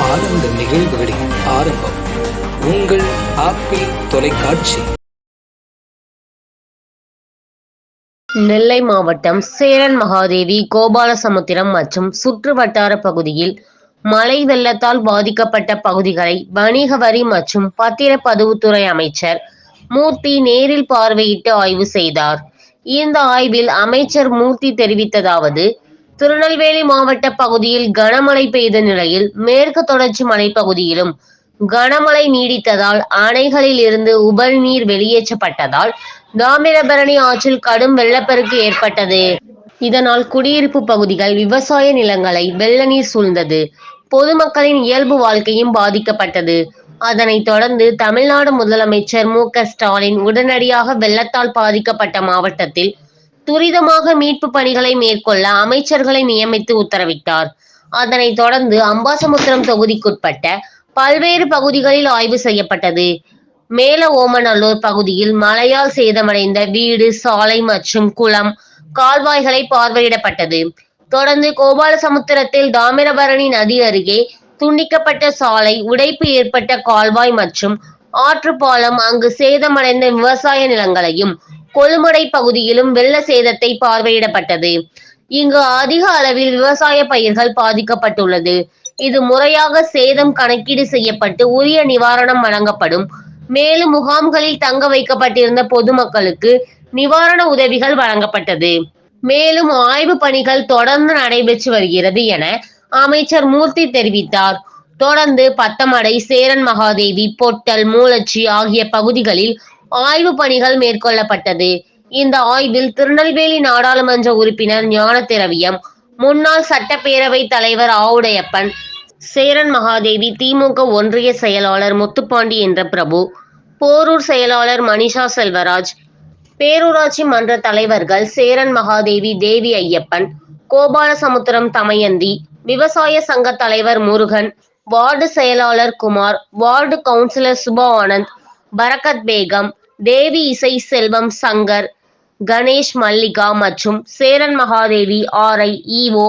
ஆனந்த நிகழ்வுகளின் ஆரம்பம் உங்கள் ஆப்பிள் தொலைக்காட்சி. நெல்லை மாவட்டம் சேரன் மகாதேவி, கோபாலசமுத்திரம் மற்றும் சுற்று வட்டார பகுதியில் மழை வெள்ளத்தால் பாதிக்கப்பட்ட பகுதிகளை வணிக வரி மற்றும் பத்திரப்பதிவுத்துறை அமைச்சர் மூர்த்தி நேரில் பார்வையிட்டு ஆய்வு செய்தார். இந்த ஆய்வில் அமைச்சர் மூர்த்தி தெரிவித்ததாவது: திருநெல்வேலி மாவட்ட பகுதியில் கனமழை பெய்த நிலையில் மேற்கு தொடர்ச்சி மலைப்பகுதியிலும் கனமழை நீடித்ததால் அணைகளில் இருந்து உபரி நீர் வெளியேற்றப்பட்டதால் தாமிரபரணி ஆற்றில் கடும் வெள்ளப்பெருக்கு ஏற்பட்டது. இதனால் குடியிருப்பு பகுதிகள், விவசாய நிலங்களை வெள்ள நீர் சூழ்ந்தது. பொதுமக்களின் இயல்பு வாழ்க்கையும் பாதிக்கப்பட்டது. அதனைத் தொடர்ந்து தமிழ்நாடு முதலமைச்சர் மு.க.ஸ்டாலின் உடனடியாக வெள்ளத்தால் பாதிக்கப்பட்ட மாவட்டத்தில் துரிதமாக மீட்பு பணிகளை மேற்கொள்ள அமைச்சர்களை நியமித்து உத்தரவிட்டார். அதனைத் தொடர்ந்து அம்பாசமுத்திரம் தொகுதிக்குட்பட்ட பல்வேறு பகுதிகளில் ஆய்வு செய்யப்பட்டது. மேல ஓமநல்லூர் பகுதியில் மழையால் சேதமடைந்த வீடு, சாலை மற்றும் குளம், கால்வாய்களை பார்வையிடப்பட்டது. தொடர்ந்து கோபாலசமுத்திரத்தில் தாமிரபரணி நதி அருகே துண்டிக்கப்பட்ட சாலை, உடைப்பு ஏற்பட்ட கால்வாய் மற்றும் ஆற்றுப்பாலம், அங்கு சேதமடைந்த விவசாய நிலங்களையும் கொள்ளுமடை பகுதியிலும் வெள்ள சேதத்தை பார்வையிடப்பட்டது. இங்கு அதிக அளவில் விவசாய பயிர்கள் பாதிக்கப்பட்டுள்ளது. இது முறையாக சேதம் கணக்கீடு செய்யப்பட்டு உரிய நிவாரணம் வழங்கப்படும். மேலும் முகாம்களில் தங்க வைக்கப்பட்டிருந்த பொதுமக்களுக்கு நிவாரண உதவிகள் வழங்கப்பட்டது. மேலும் ஆய்வு பணிகள் தொடர்ந்து நடைபெற்று வருகிறது என அமைச்சர் மூர்த்தி தெரிவித்தார். தொடர்ந்து பத்தமடை, சேரன் மகாதேவி, பொட்டல், மூலச்சி ஆகிய பகுதிகளில் ஆய்வு பணிகள் மேற்கொள்ளப்பட்டது. இந்த ஆய்வில் திருநெல்வேலி நாடாளுமன்ற உறுப்பினர் ஞானதிரவியம், முன்னாள் சட்டப்பேரவை தலைவர் ஆவுடையப்பன், சேரன் மகாதேவி திமுக ஒன்றிய செயலாளர் முத்துப்பாண்டி என்ற பிரபு, போரூர் செயலாளர் மணிஷா செல்வராஜ், பேரூராட்சி மன்ற தலைவர்கள் சேரன் மகாதேவி, தேவி ஐயப்பன், கோபாலசமுத்திரம் தமயந்தி, விவசாய சங்க தலைவர் முருகன், வார்டு செயலாளர் குமார், வார்டு கவுன்சிலர் சுபா ஆனந்த், பரக்கத் பேகம், தேவி இசை செல்வம், சங்கர், கணேஷ், மல்லிகா மற்றும் சேரன் மகாதேவி ஆர்ஐ, ஈஓ,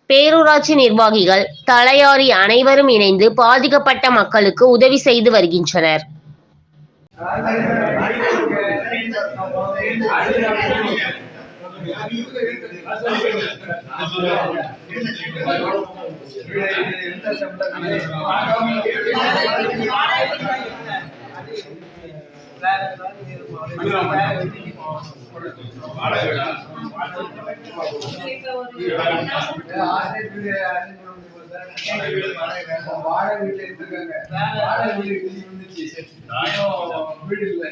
பேரூராட்சி நிர்வாகிகள், தலையாரி அனைவரும் இணைந்து பாதிக்கப்பட்ட மக்களுக்கு உதவி செய்து வருகின்றனர். வாடகை வீட்டுல இருக்காங்க, வாடகை வீடு வந்துச்சு, வீடு இல்ல,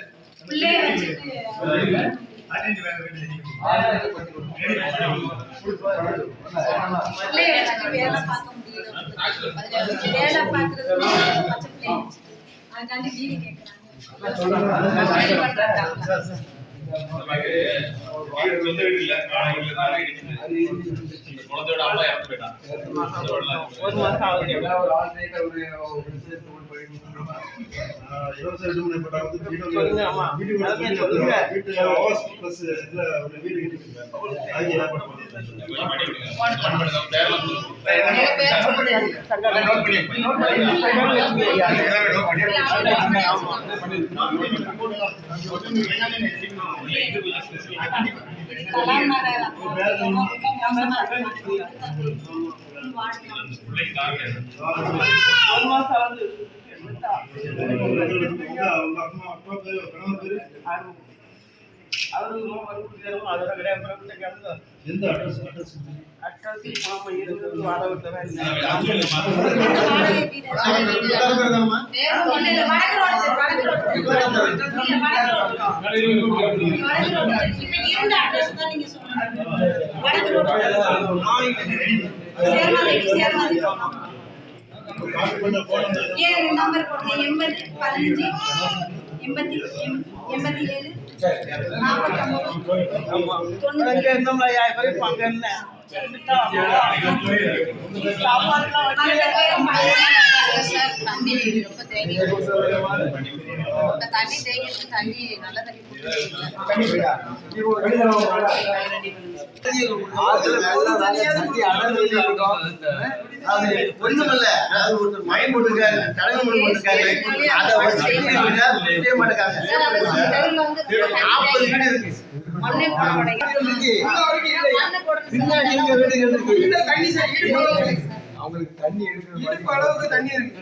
தண்ணி ரொம்ப தேங்கி தண்ணி தேங்கிட்டு தண்ணி நல்ல தண்ணி ஒண்ணுமில்ல மயம் போட்டுருக்காரு தலைமை போட்டுருக்காரு அதை வச்சு மாட்டாங்க 40 வீடு இருக்கு அவங்களுக்கு தண்ணி எடுக்கிற அளவுக்கு தண்ணி இருக்கு.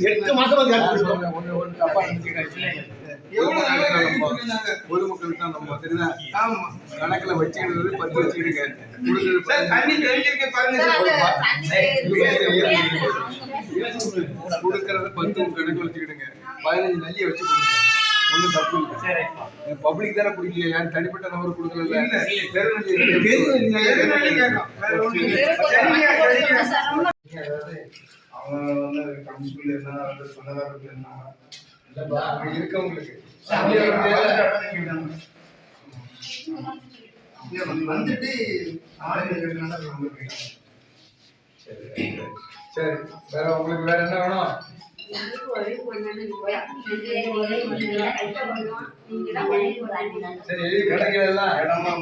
8 மாசமா பொதுமக்களுக்கு தான் நம்ம தெரியுதா கணக்குல வச்சுக்கிறது 10 வச்சுக்கிடுங்க கொடுக்கறத 10 கணக்கு வச்சுக்கிடுங்க 15 நல்லியை வச்சு கொடுங்க ஒன்றும் தப்பு இல்லை. பப்ளிக் தானே குடிக்கலையா யாரும் தனிப்பட்ட நபர் கொடுக்கல அவங்க கமிஷன்ல இருந்தாங்க சொந்தக்காரர்கள் இருந்தாங்க இருக்கவங்களுக்கு வந்துட்டு சரி வேற உங்களுக்கு வேற என்ன வேணும்? சரி எழுதி கிடைக்கிறதெல்லாம் இடமா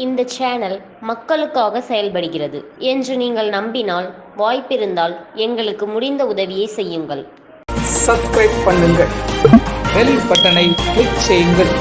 இந்த சேனல் மக்களுக்காக செயல்படுகிறது என்று நீங்கள் நம்பினால், வாய்ப்பிருந்தால் எங்களுக்கு முடிந்த உதவியை செய்யுங்கள். சப்ஸ்கிரைப் பண்ணுங்கள், பெல் பட்டனை கிளிக் செய்யுங்கள்.